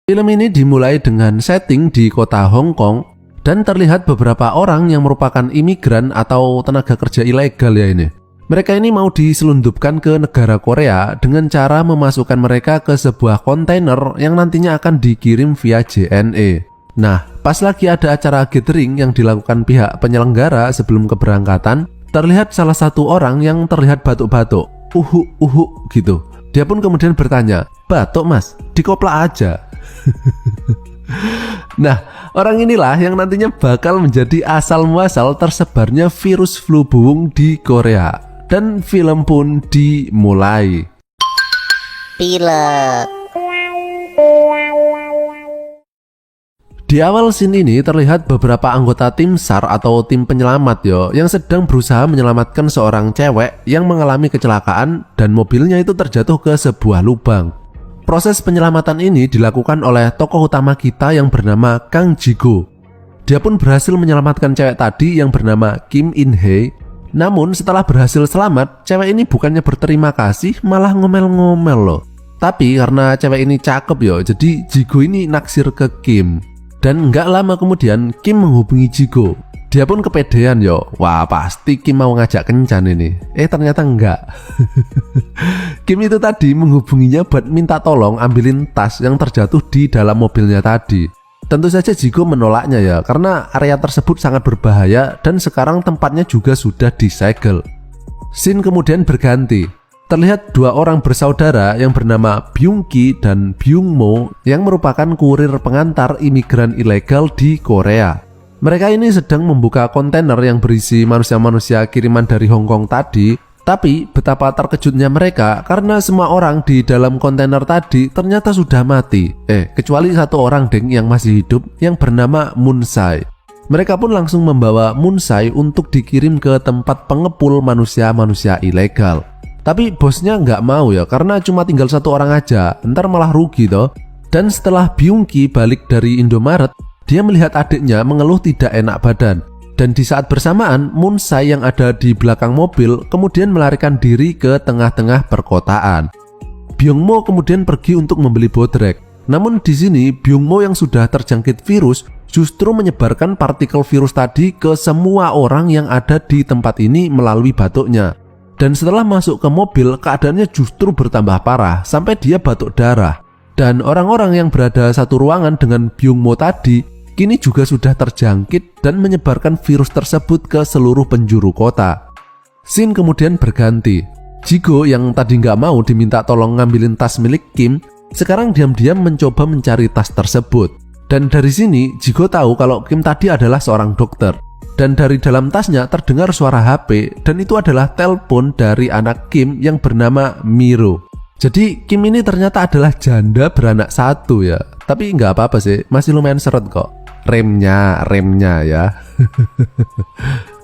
Film ini dimulai dengan setting di kota Hong Kong dan terlihat beberapa orang yang merupakan imigran atau tenaga kerja ilegal ya ini. Mereka ini mau diselundupkan ke negara Korea dengan cara memasukkan mereka ke sebuah kontainer yang nantinya akan dikirim via JNE. Nah, pas lagi ada acara gathering yang dilakukan pihak penyelenggara sebelum keberangkatan, terlihat salah satu orang yang terlihat batuk-batuk, gitu. Dia pun kemudian bertanya, "Batuk mas, dikoplak aja." Nah, orang inilah yang nantinya bakal menjadi asal muasal tersebarnya virus flu burung di Korea. Dan film pun dimulai. Pilek. Di awal scene ini terlihat beberapa anggota tim SAR atau tim penyelamat yang sedang berusaha menyelamatkan seorang cewek yang mengalami kecelakaan dan mobilnya itu terjatuh ke sebuah lubang. Proses penyelamatan ini dilakukan oleh tokoh utama kita yang bernama Kang Ji-go. Dia pun berhasil menyelamatkan cewek tadi yang bernama Kim In-hye. Namun setelah berhasil selamat, cewek ini bukannya berterima kasih, malah ngomel-ngomel loh. Tapi karena cewek ini cakep jadi Ji-go ini naksir ke Kim. Dan nggak lama kemudian Kim menghubungi Ji-go. Dia pun kepedean wah pasti Kim mau ngajak kencan ini. Ternyata enggak. Kim itu tadi menghubunginya buat minta tolong ambilin tas yang terjatuh di dalam mobilnya tadi. Tentu saja Ji-go menolaknya karena area tersebut sangat berbahaya dan sekarang tempatnya juga sudah disegel. Scene kemudian berganti. Terlihat dua orang bersaudara yang bernama Byung-ki dan Byung-mo yang merupakan kurir pengantar imigran ilegal di Korea. Mereka ini sedang membuka kontainer yang berisi manusia-manusia kiriman dari Hong Kong tadi. Tapi betapa terkejutnya mereka karena semua orang di dalam kontainer tadi ternyata sudah mati. Kecuali satu orang yang masih hidup yang bernama Moon-sai. Mereka pun langsung membawa Moon-sai untuk dikirim ke tempat pengepul manusia-manusia ilegal. Tapi bosnya nggak mau karena cuma tinggal satu orang aja, ntar malah rugi toh. Dan setelah Byung-ki balik dari Indomaret, dia melihat adiknya mengeluh tidak enak badan. Dan di saat bersamaan, Moon-sai yang ada di belakang mobil kemudian melarikan diri ke tengah-tengah perkotaan. Byung-mo kemudian pergi untuk membeli bodrek. Namun di sini Byung-mo yang sudah terjangkit virus justru menyebarkan partikel virus tadi ke semua orang yang ada di tempat ini melalui batuknya. Dan setelah masuk ke mobil, keadaannya justru bertambah parah sampai dia batuk darah. Dan orang-orang yang berada satu ruangan dengan Byung-mo tadi kini juga sudah terjangkit dan menyebarkan virus tersebut ke seluruh penjuru kota. Scene kemudian berganti. Ji-go yang tadi nggak mau diminta tolong ngambilin tas milik Kim, sekarang diam-diam mencoba mencari tas tersebut. Dan dari sini Ji-go tahu kalau Kim tadi adalah seorang dokter. Dan dari dalam tasnya terdengar suara HP dan itu adalah telepon dari anak Kim yang bernama Miro. Jadi Kim ini ternyata adalah janda beranak satu Tapi nggak apa-apa sih, masih lumayan seret kok. Remnya ya.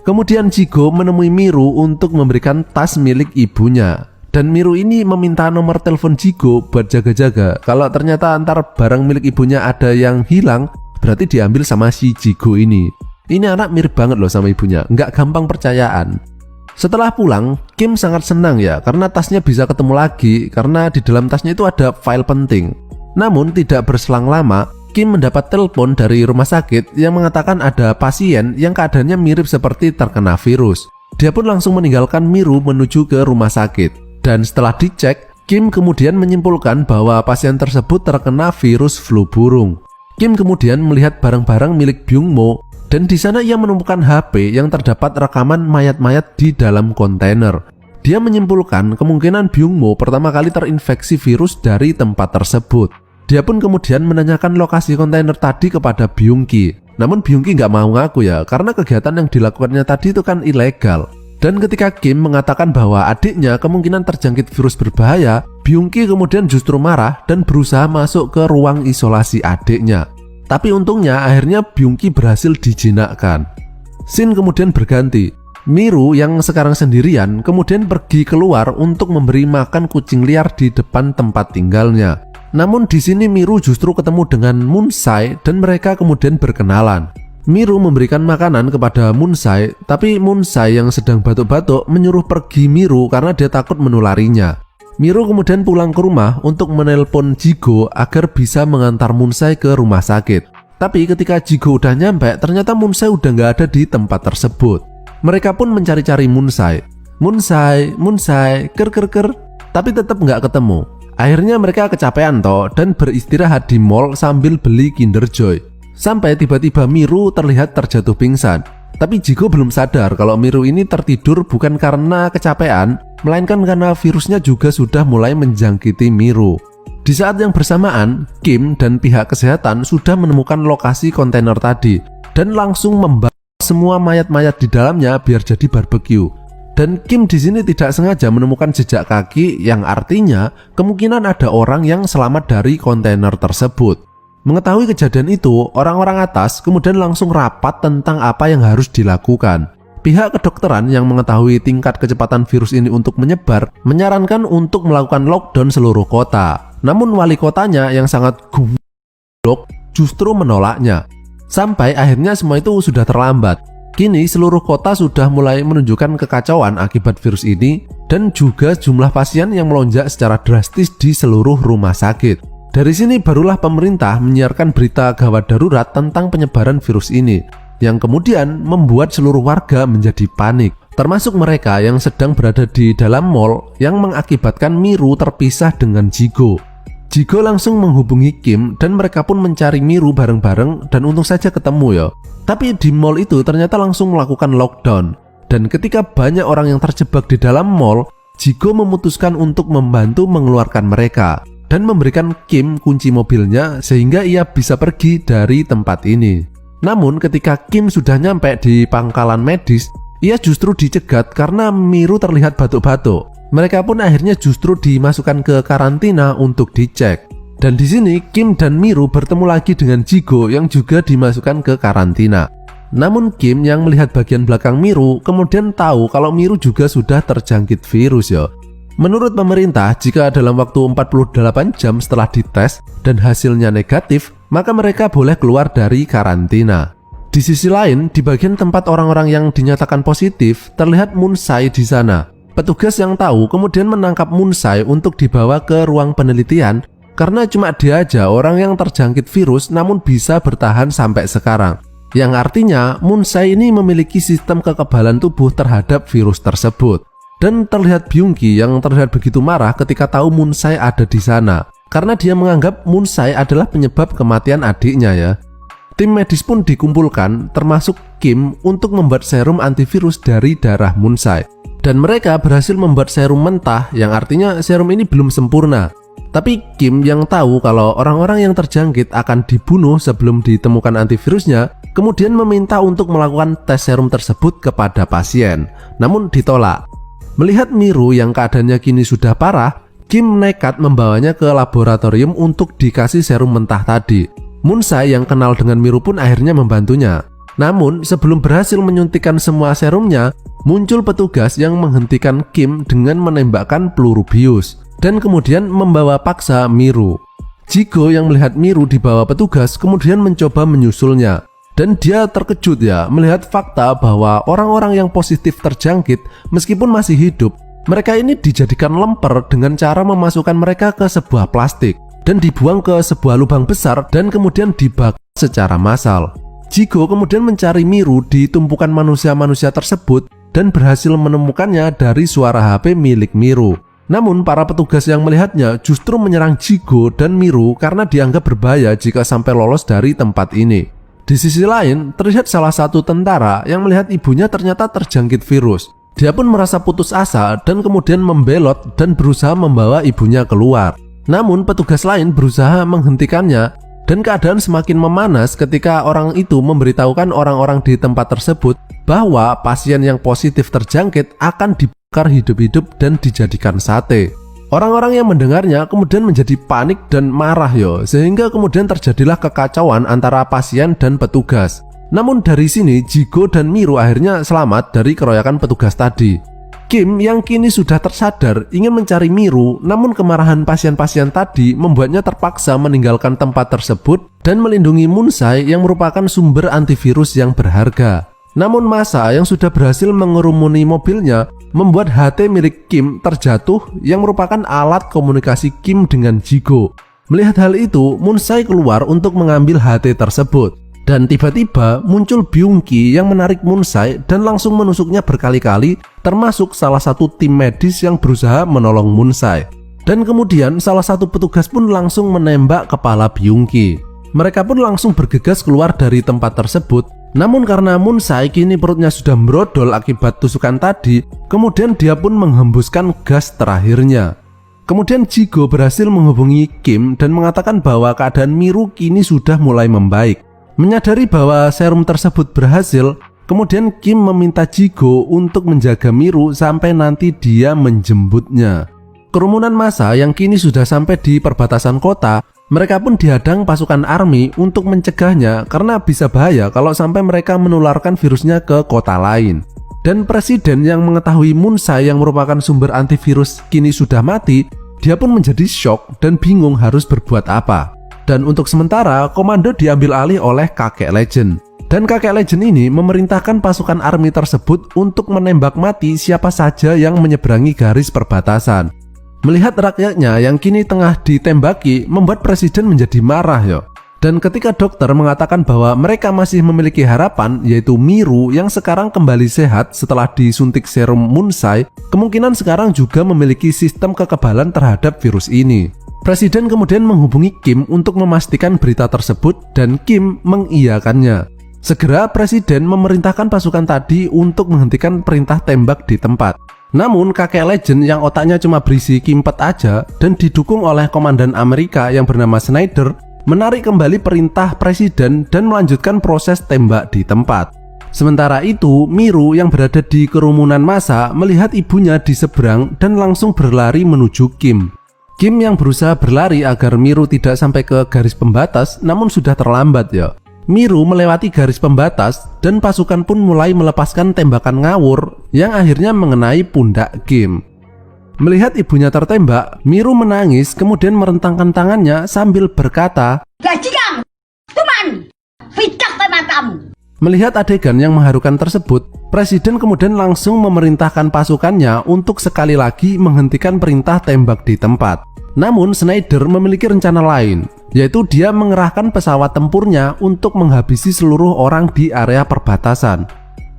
Kemudian Ji-go menemui Miru untuk memberikan tas milik ibunya. Dan Miru ini meminta nomor telepon Ji-go buat jaga-jaga. Kalau ternyata antar barang milik ibunya ada yang hilang, berarti diambil sama si Ji-go ini. Ini anak mirip banget loh sama ibunya, nggak gampang percayaan. Setelah pulang, Kim sangat senang karena tasnya bisa ketemu lagi, karena di dalam tasnya itu ada file penting. Namun tidak berselang lama, Kim mendapat telepon dari rumah sakit yang mengatakan ada pasien yang keadaannya mirip seperti terkena virus. Dia pun langsung meninggalkan Miru menuju ke rumah sakit. Dan setelah dicek, Kim kemudian menyimpulkan bahwa pasien tersebut terkena virus flu burung. Kim kemudian melihat barang-barang milik Byung-mo dan di sana ia menemukan HP yang terdapat rekaman mayat-mayat di dalam kontainer. Dia menyimpulkan kemungkinan Byung-mo pertama kali terinfeksi virus dari tempat tersebut. Dia pun kemudian menanyakan lokasi kontainer tadi kepada Byung-ki. Namun Byung-ki nggak mau ngaku karena kegiatan yang dilakukannya tadi itu kan ilegal. Dan ketika Kim mengatakan bahwa adiknya kemungkinan terjangkit virus berbahaya, Byung-ki kemudian justru marah dan berusaha masuk ke ruang isolasi adiknya. Tapi untungnya akhirnya Byung-ki berhasil dijinakkan. Scene kemudian berganti. Miru yang sekarang sendirian kemudian pergi keluar untuk memberi makan kucing liar di depan tempat tinggalnya. Namun di sini Miru justru ketemu dengan Moon-sai dan mereka kemudian berkenalan. Miru memberikan makanan kepada Moon-sai, tapi Moon-sai yang sedang batuk-batuk menyuruh pergi Miru karena dia takut menularinya. Miru kemudian pulang ke rumah untuk menelpon Jigo agar bisa mengantar Munsai ke rumah sakit. Tapi ketika Jigo udah nyampe, ternyata Munsai udah nggak ada di tempat tersebut. Mereka pun mencari-cari Munsai. Munsai, ker. Tapi tetap nggak ketemu. Akhirnya mereka kecapean toh dan beristirahat di mall sambil beli Kinder Joy. Sampai tiba-tiba Miru terlihat terjatuh pingsan. Tapi Jigo belum sadar kalau Miru ini tertidur bukan karena kecapean, melainkan karena virusnya juga sudah mulai menjangkiti Miru. Di saat yang bersamaan, Kim dan pihak kesehatan sudah menemukan lokasi kontainer tadi dan langsung membakar semua mayat-mayat di dalamnya biar jadi barbeque. Dan Kim di sini tidak sengaja menemukan jejak kaki yang artinya kemungkinan ada orang yang selamat dari kontainer tersebut. Mengetahui kejadian itu, orang-orang atas kemudian langsung rapat tentang apa yang harus dilakukan. Pihak kedokteran yang mengetahui tingkat kecepatan virus ini untuk menyebar menyarankan untuk melakukan lockdown seluruh kota. Namun wali kotanya yang sangat goblok justru menolaknya. Sampai akhirnya semua itu sudah terlambat. Kini seluruh kota sudah mulai menunjukkan kekacauan akibat virus ini dan juga jumlah pasien yang melonjak secara drastis di seluruh rumah sakit. Dari sini barulah pemerintah menyiarkan berita gawat darurat tentang penyebaran virus ini, yang kemudian membuat seluruh warga menjadi panik, termasuk mereka yang sedang berada di dalam mall yang mengakibatkan Miru terpisah dengan Jigo. Jigo langsung menghubungi Kim dan mereka pun mencari Miru bareng-bareng dan untung saja ketemu ya. Tapi di mall itu ternyata langsung melakukan lockdown. Dan ketika banyak orang yang terjebak di dalam mall, Jigo memutuskan untuk membantu mengeluarkan mereka dan memberikan Kim kunci mobilnya sehingga ia bisa pergi dari tempat ini. Namun ketika Kim sudah nyampe di pangkalan medis, ia justru dicegat karena Miru terlihat batuk-batuk. Mereka pun akhirnya justru dimasukkan ke karantina untuk dicek. Dan di sini Kim dan Miru bertemu lagi dengan Jigo yang juga dimasukkan ke karantina. Namun Kim yang melihat bagian belakang Miru kemudian tahu kalau Miru juga sudah terjangkit virus ya. Menurut pemerintah, jika dalam waktu 48 jam setelah dites dan hasilnya negatif, maka mereka boleh keluar dari karantina. Di sisi lain, di bagian tempat orang-orang yang dinyatakan positif, terlihat Munsai di sana. Petugas yang tahu kemudian menangkap Munsai untuk dibawa ke ruang penelitian karena cuma dia aja orang yang terjangkit virus namun bisa bertahan sampai sekarang. Yang artinya, Munsai ini memiliki sistem kekebalan tubuh terhadap virus tersebut. Dan terlihat Byunggi yang terlihat begitu marah ketika tahu Munsai ada di sana karena dia menganggap Munsai adalah penyebab kematian adiknya ya. Tim medis pun dikumpulkan termasuk Kim untuk membuat serum antivirus dari darah Munsai. Dan mereka berhasil membuat serum mentah yang artinya serum ini belum sempurna. Tapi Kim yang tahu kalau orang-orang yang terjangkit akan dibunuh sebelum ditemukan antivirusnya, kemudian meminta untuk melakukan tes serum tersebut kepada pasien. Namun ditolak. Melihat Miru yang keadaannya kini sudah parah, Kim nekat membawanya ke laboratorium untuk dikasih serum mentah tadi. Munsai yang kenal dengan Miru pun akhirnya membantunya. Namun sebelum berhasil menyuntikkan semua serumnya, muncul petugas yang menghentikan Kim dengan menembakkan peluru bius dan kemudian membawa paksa Miru. Jigo yang melihat Miru dibawa petugas kemudian mencoba menyusulnya. Dan dia terkejut ya melihat fakta bahwa orang-orang yang positif terjangkit meskipun masih hidup, mereka ini dijadikan lemper dengan cara memasukkan mereka ke sebuah plastik dan dibuang ke sebuah lubang besar dan kemudian dibakar secara massal. Jigo kemudian mencari Miru di tumpukan manusia-manusia tersebut dan berhasil menemukannya dari suara HP milik Miru. Namun para petugas yang melihatnya justru menyerang Jigo dan Miru karena dianggap berbahaya jika sampai lolos dari tempat ini. Di sisi lain, terlihat salah satu tentara yang melihat ibunya ternyata terjangkit virus. Dia pun merasa putus asa dan kemudian membelot dan berusaha membawa ibunya keluar. Namun petugas lain berusaha menghentikannya dan keadaan semakin memanas ketika orang itu memberitahukan orang-orang di tempat tersebut bahwa pasien yang positif terjangkit akan dibakar hidup-hidup dan dijadikan sate. Orang-orang yang mendengarnya kemudian menjadi panik dan marah sehingga kemudian terjadilah kekacauan antara pasien dan petugas. Namun dari sini Jigo dan Miru akhirnya selamat dari keroyokan petugas tadi. Kim yang kini sudah tersadar ingin mencari Miru, namun kemarahan pasien-pasien tadi membuatnya terpaksa meninggalkan tempat tersebut dan melindungi Munsai yang merupakan sumber antivirus yang berharga. Namun massa yang sudah berhasil mengerumuni mobilnya membuat HT milik Kim terjatuh yang merupakan alat komunikasi Kim dengan Jigo. Melihat hal itu, Moon-sae keluar untuk mengambil HT tersebut. Dan tiba-tiba muncul Byung-ki yang menarik Moon-sae dan langsung menusuknya berkali-kali, termasuk salah satu tim medis yang berusaha menolong Moon-sae. Dan kemudian salah satu petugas pun langsung menembak kepala Byung-ki. Mereka pun langsung bergegas keluar dari tempat tersebut. Namun karena Moon-sae kini perutnya sudah merodol akibat tusukan tadi, kemudian dia pun menghembuskan gas terakhirnya. Kemudian Jigo berhasil menghubungi Kim dan mengatakan bahwa keadaan Miru kini sudah mulai membaik. Menyadari bahwa serum tersebut berhasil, kemudian Kim meminta Jigo untuk menjaga Miru sampai nanti dia menjemputnya. Kerumunan massa yang kini sudah sampai di perbatasan kota, mereka pun dihadang pasukan army untuk mencegahnya karena bisa bahaya kalau sampai mereka menularkan virusnya ke kota lain. Dan presiden yang mengetahui Moon-sae yang merupakan sumber antivirus kini sudah mati, dia pun menjadi shock dan bingung harus berbuat apa. Dan untuk sementara, komando diambil alih oleh kakek legend. Dan kakek legend ini memerintahkan pasukan army tersebut untuk menembak mati siapa saja yang menyeberangi garis perbatasan. Melihat rakyatnya yang kini tengah ditembaki membuat presiden menjadi marah yo. Dan ketika dokter mengatakan bahwa mereka masih memiliki harapan, yaitu Miru yang sekarang kembali sehat setelah disuntik serum Moon-sae, kemungkinan sekarang juga memiliki sistem kekebalan terhadap virus ini. Presiden kemudian menghubungi Kim untuk memastikan berita tersebut dan Kim mengiyakannya. Segera presiden memerintahkan pasukan tadi untuk menghentikan perintah tembak di tempat. Namun kakek legend yang otaknya cuma berisi kimpet aja dan didukung oleh komandan Amerika yang bernama Snyder menarik kembali perintah presiden dan melanjutkan proses tembak di tempat. Sementara itu, Miru yang berada di kerumunan massa melihat ibunya di seberang dan langsung berlari menuju Kim. Kim yang berusaha berlari agar Miru tidak sampai ke garis pembatas, namun sudah terlambat ya. Miru melewati garis pembatas dan pasukan pun mulai melepaskan tembakan ngawur yang akhirnya mengenai pundak Kim. Melihat ibunya tertembak, Miru menangis kemudian merentangkan tangannya sambil berkata, "Bajingan, tuman, fitak ke matamu." Melihat adegan yang mengharukan tersebut, presiden kemudian langsung memerintahkan pasukannya untuk sekali lagi menghentikan perintah tembak di tempat. Namun Snyder memiliki rencana lain, yaitu dia mengerahkan pesawat tempurnya untuk menghabisi seluruh orang di area perbatasan.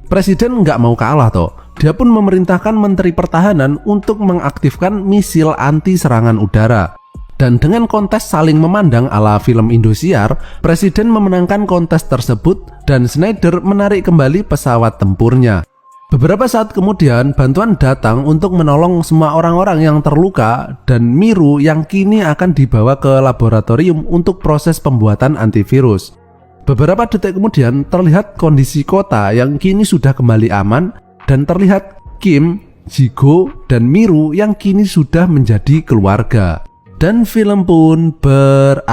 Presiden nggak mau kalah toh. Dia pun memerintahkan Menteri Pertahanan untuk mengaktifkan misil anti serangan udara. Dan dengan kontes saling memandang ala film Indosiar, presiden memenangkan kontes tersebut dan Snyder menarik kembali pesawat tempurnya. Beberapa saat kemudian, bantuan datang untuk menolong semua orang-orang yang terluka dan Miru yang kini akan dibawa ke laboratorium untuk proses pembuatan antivirus. Beberapa detik kemudian, terlihat kondisi kota yang kini sudah kembali aman dan terlihat Kim, Jigo, dan Miru yang kini sudah menjadi keluarga. Dan film pun berakhir.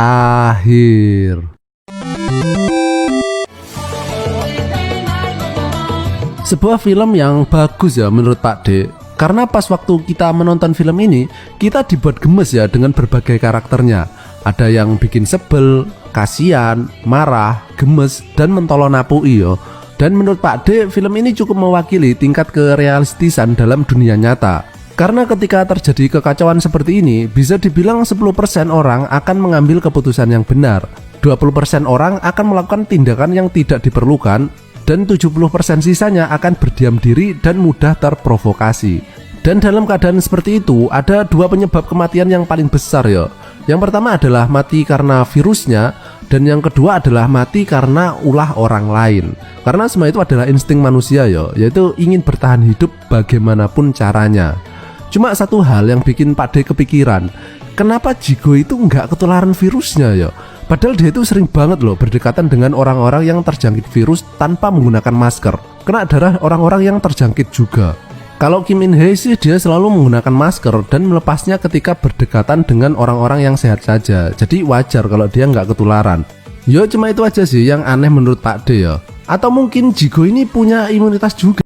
Sebuah film yang bagus ya menurut Pak D. Karena pas waktu kita menonton film ini, kita dibuat gemes ya dengan berbagai karakternya. Ada yang bikin sebel, kasihan, marah, gemes, dan mentolon apui yo. Dan menurut Pak D, film ini cukup mewakili tingkat kerealistisan dalam dunia nyata. Karena ketika terjadi kekacauan seperti ini, bisa dibilang 10% orang akan mengambil keputusan yang benar, 20% orang akan melakukan tindakan yang tidak diperlukan, dan 70% sisanya akan berdiam diri dan mudah terprovokasi. Dan dalam keadaan seperti itu, ada dua penyebab kematian yang paling besar ya. Yang pertama adalah mati karena virusnya, dan yang kedua adalah mati karena ulah orang lain. Karena semua itu adalah insting manusia ya, yaitu ingin bertahan hidup bagaimanapun caranya. Cuma satu hal yang bikin Pak D kepikiran, kenapa Jigo itu nggak ketularan virusnya ya? Padahal dia itu sering banget loh berdekatan dengan orang-orang yang terjangkit virus tanpa menggunakan masker. Kena darah orang-orang yang terjangkit juga. Kalau Kim In Hye sih dia selalu menggunakan masker dan melepasnya ketika berdekatan dengan orang-orang yang sehat saja. Jadi wajar kalau dia nggak ketularan. Yo cuma itu aja sih yang aneh menurut Pak D ya. Atau mungkin Jigo ini punya imunitas juga.